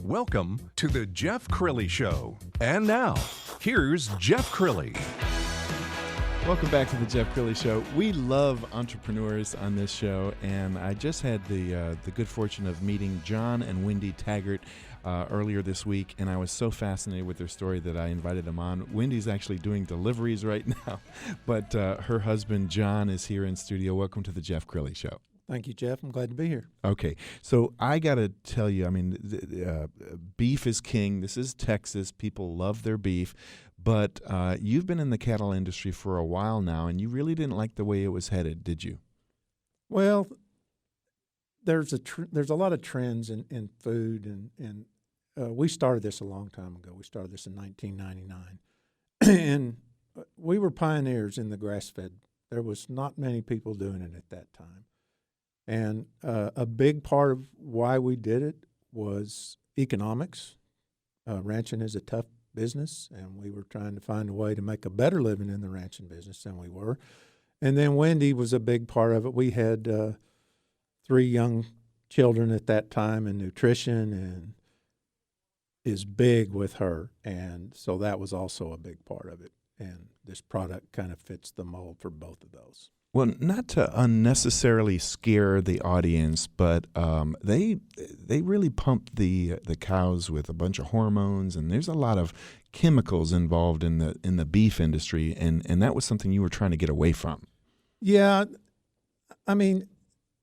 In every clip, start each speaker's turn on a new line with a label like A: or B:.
A: Welcome to the Jeff Crilley Show. And now, here's Jeff Crilley.
B: Welcome back to the Jeff Crilley Show. We love entrepreneurs on this show, and I just had the good fortune of meeting Jon and Wendy Taggart earlier this week, and I was so fascinated with their story that I invited them on. Wendy's actually doing deliveries right now, but her husband Jon is here in studio. Welcome to the Jeff Crilley Show.
C: Thank you, Jeff. I'm glad to be here.
B: Okay, so I got to tell you, I mean, beef is king. This is Texas. People love their beef. But you've been in the cattle industry for a while now, and you really didn't like the way it was headed, did you?
C: Well, there's a lot of trends in food, and we started this a long time ago. We started this in 1999, and we were pioneers in the grass-fed. There was not many people doing it at that time. And a big part of why we did it was economics. Ranching is a tough business, and we were trying to find a way to make a better living in the ranching business than we were. And then Wendy was a big part of it. We had 3 young children at that time, and nutrition and is big with her. And so that was also a big part of it. And this product kind of fits the mold for both of those.
B: Well, not to unnecessarily scare the audience, but they really pump the cows with a bunch of hormones, and there's a lot of chemicals involved in the beef industry, and that was something you were trying to get away from.
C: Yeah, I mean,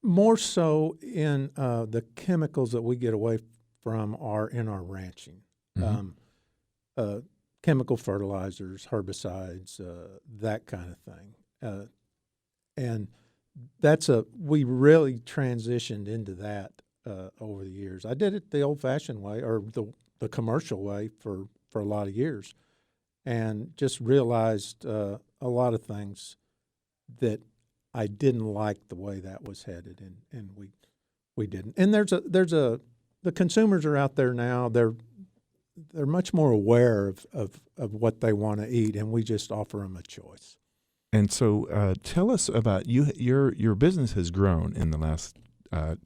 C: more so in the chemicals that we get away from are in our ranching. Mm-hmm. Chemical fertilizers, herbicides, that kind of thing. And we really transitioned into that over the years. I did it the old-fashioned way, or the commercial way for a lot of years, and just realized a lot of things that I didn't like the way that was headed, and we didn't. And the consumers are out there now. They're much more aware of what they want to eat, and we just offer them a choice.
B: And so tell us about your business has grown in the last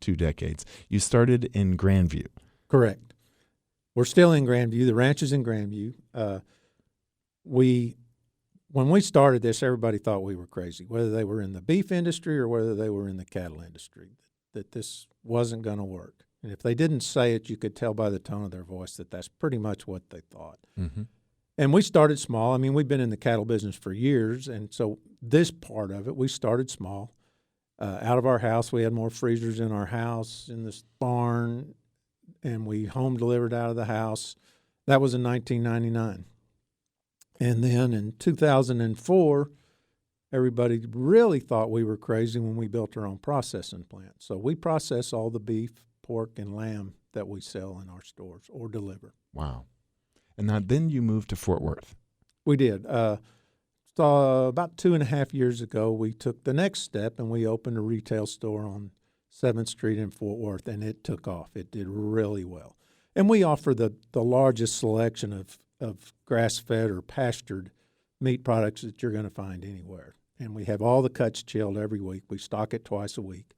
B: 2 decades. You started in Grandview.
C: Correct. We're still in Grandview. The ranch is in Grandview. When we started this, everybody thought we were crazy, whether they were in the beef industry or whether they were in the cattle industry, that this wasn't going to work. And if they didn't say it, you could tell by the tone of their voice that that's pretty much what they thought. Mm-hmm. And we started small. I mean, we've been in the cattle business for years, and so this part of it, we started small. Out of our house, we had more freezers in our house, in this barn, and we home delivered out of the house. That was in 1999. And then in 2004, everybody really thought we were crazy when we built our own processing plant. So we process all the beef, pork, and lamb that we sell in our stores or deliver.
B: Wow. And now then you moved to Fort Worth.
C: We did. So about 2.5 years ago, we took the next step and we opened a retail store on 7th Street in Fort Worth, and it took off. It did really well. And we offer the largest selection of grass-fed or pastured meat products that you're going to find anywhere. And we have all the cuts chilled every week. We stock it twice a week.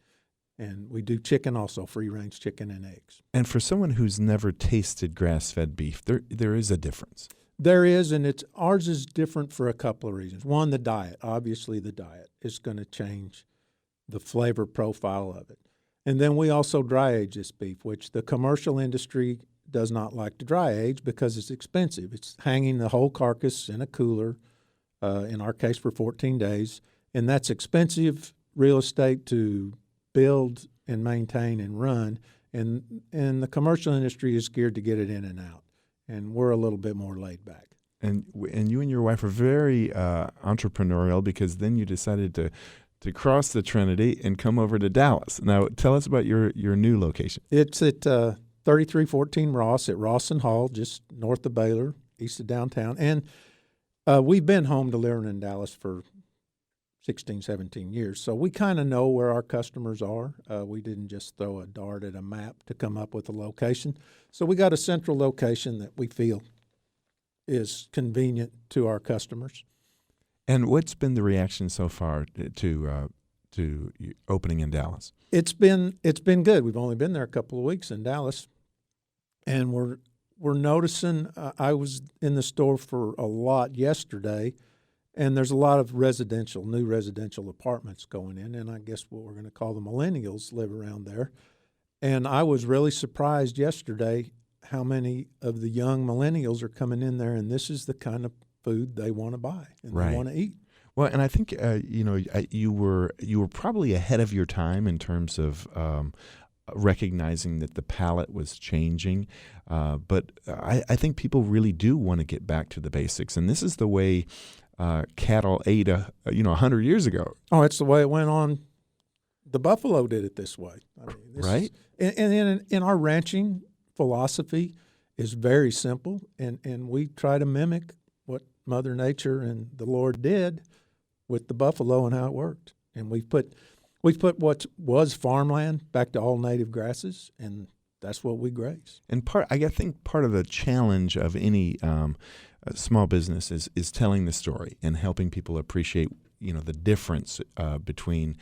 C: And we do chicken also, free-range chicken and eggs.
B: And for someone who's never tasted grass-fed beef, there is a difference.
C: There is, and ours is different for a couple of reasons. One, the diet. Obviously, the diet is going to change the flavor profile of it. And then we also dry age this beef, which the commercial industry does not like to dry age because it's expensive. It's hanging the whole carcass in a cooler, in our case for 14 days, and that's expensive real estate to build and maintain and run, and the commercial industry is geared to get it in and out, and we're a little bit more laid back.
B: And you and your wife are very entrepreneurial, because then you decided to cross the Trinity and come over to Dallas. Now, tell us about your new location.
C: It's at 3314 Ross at Ross and Hall, just north of Baylor, east of downtown, and we've been home delivering in Dallas for 16, 17 years. So we kind of know where our customers are. We didn't just throw a dart at a map to come up with a location. So we got a central location that we feel is convenient to our customers.
B: And what's been the reaction so far to opening in Dallas?
C: It's been good. We've only been there a couple of weeks in Dallas, and we're noticing. I was in the store for a lot yesterday, and there's a lot of new residential apartments going in, and I guess what we're going to call the millennials live around there. And I was really surprised yesterday how many of the young millennials are coming in there, and this is the kind of food they want to buy and
B: Right.
C: they want to eat.
B: Well, and I think you were probably ahead of your time in terms of recognizing that the palate was changing. But I think people really do want to get back to the basics, and this is the way cattle ate 100 years ago.
C: Oh, it's the way it went on. The buffalo did it this way. I mean,
B: Right.
C: And in our ranching philosophy is very simple, and we try to mimic what Mother Nature and the Lord did with the buffalo and how it worked. And we've put what was farmland back to all native grasses, and that's what we graze.
B: And I think part of the challenge of any small business is telling the story and helping people appreciate the difference between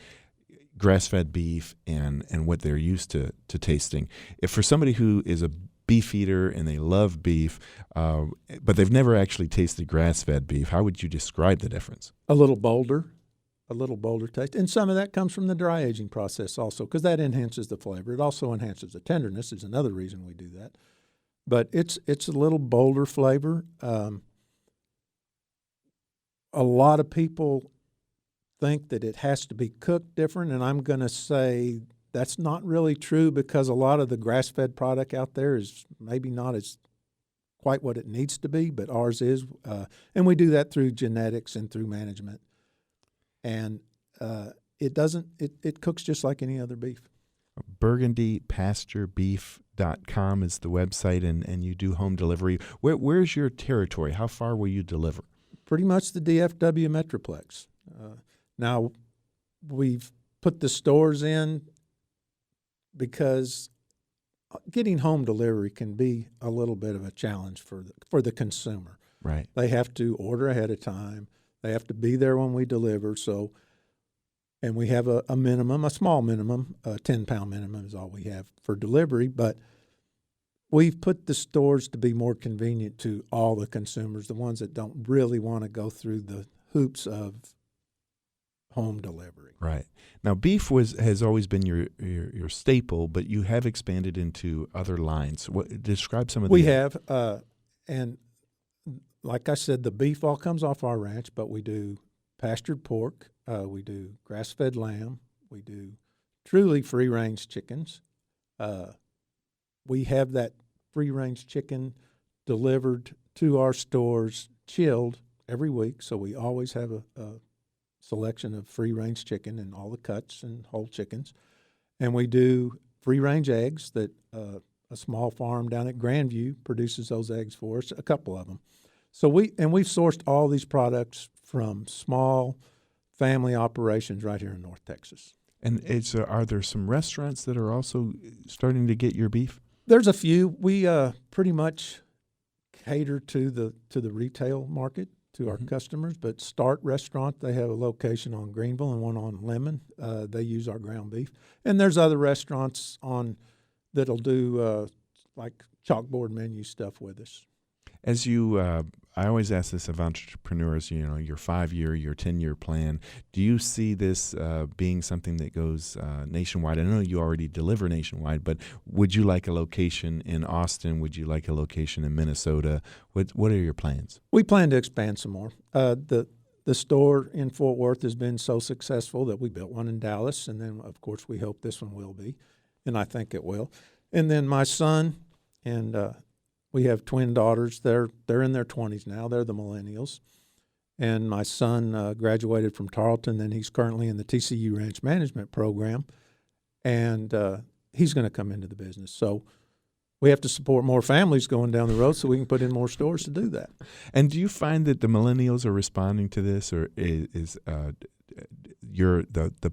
B: grass-fed beef and what they're used to tasting. If for somebody who is a beef eater and they love beef, but they've never actually tasted grass-fed beef, how would you describe the difference?
C: A little bolder taste. And some of that comes from the dry aging process also, because that enhances the flavor. It also enhances the tenderness is another reason we do that. But it's a little bolder flavor. A lot of people think that it has to be cooked different, and I'm going to say that's not really true, because a lot of the grass-fed product out there is maybe not as quite what it needs to be, but ours is. And we do that through genetics and through management. And it cooks just like any other beef.
B: BurgundyPastureBeef.com is the website, and you do home delivery. Where's your territory? How far will you deliver?
C: Pretty much the DFW Metroplex. Now, we've put the stores in because getting home delivery can be a little bit of a challenge for the consumer.
B: Right.
C: They have to order ahead of time. They have to be there when we deliver. So, and we have a minimum, a small minimum, a 10-pound minimum is all we have for delivery. But we've put the stores to be more convenient to all the consumers, the ones that don't really want to go through the hoops of home delivery.
B: Right. Now, beef has always been your staple, but you have expanded into other lines. Describe some of the...
C: We have, and like I said, the beef all comes off our ranch, but we do pastured pork, we do grass-fed lamb, we do truly free-range chickens. We have that free-range chicken delivered to our stores chilled every week, so we always have a selection of free-range chicken and all the cuts and whole chickens. And we do free-range eggs that a small farm down at Grandview produces those eggs for us, a couple of them. So we've sourced all these products from small family operations right here in North Texas.
B: And are there some restaurants that are also starting to get your beef?
C: There's a few. We pretty much cater to the retail market, to our customers. But Start Restaurant, they have a location on Greenville and one on Lemon. They use our ground beef. And there's other restaurants that'll do like chalkboard menu stuff with us.
B: As you, I always ask this of entrepreneurs, your 5-year, your 10-year plan. Do you see this being something that goes nationwide? I know you already deliver nationwide, but would you like a location in Austin? Would you like a location in Minnesota? What are your plans?
C: We plan to expand some more. The store in Fort Worth has been so successful that we built one in Dallas, and then, of course, we hope this one will be, and I think it will. And then my son and we have twin daughters. They're in their 20s now. They're the millennials. And my son graduated from Tarleton, and he's currently in the TCU Ranch Management Program. And he's going to come into the business. So we have to support more families going down the road so we can put in more stores to do that.
B: And do you find that the millennials are responding to this, or is the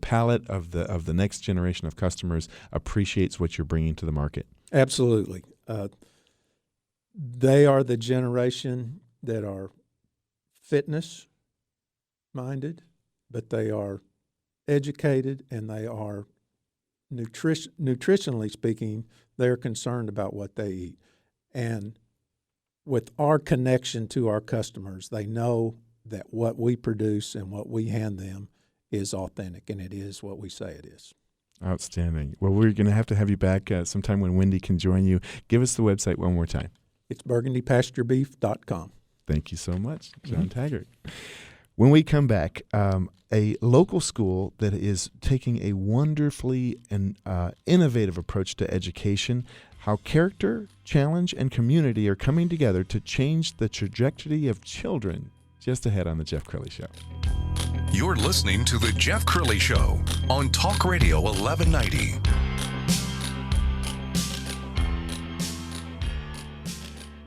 B: palate of the next generation of customers appreciates what you're bringing to the market?
C: Absolutely. They are the generation that are fitness minded, but they are educated, and they are nutritionally speaking, they're concerned about what they eat. And with our connection to our customers, they know that what we produce and what we hand them is authentic, and it is what we say it is.
B: Outstanding. Well, we're going to have you back sometime when Wendy can join you. Give us the website one more time.
C: It's burgundypasturebeef.com.
B: Thank you so much, Jon Taggart. When we come back, a local school that is taking a wonderfully and innovative approach to education, how character, challenge, and community are coming together to change the trajectory of children, just ahead on The Jeff Crilley Show.
A: You're listening to The Jeff Crilley Show on Talk Radio 1190.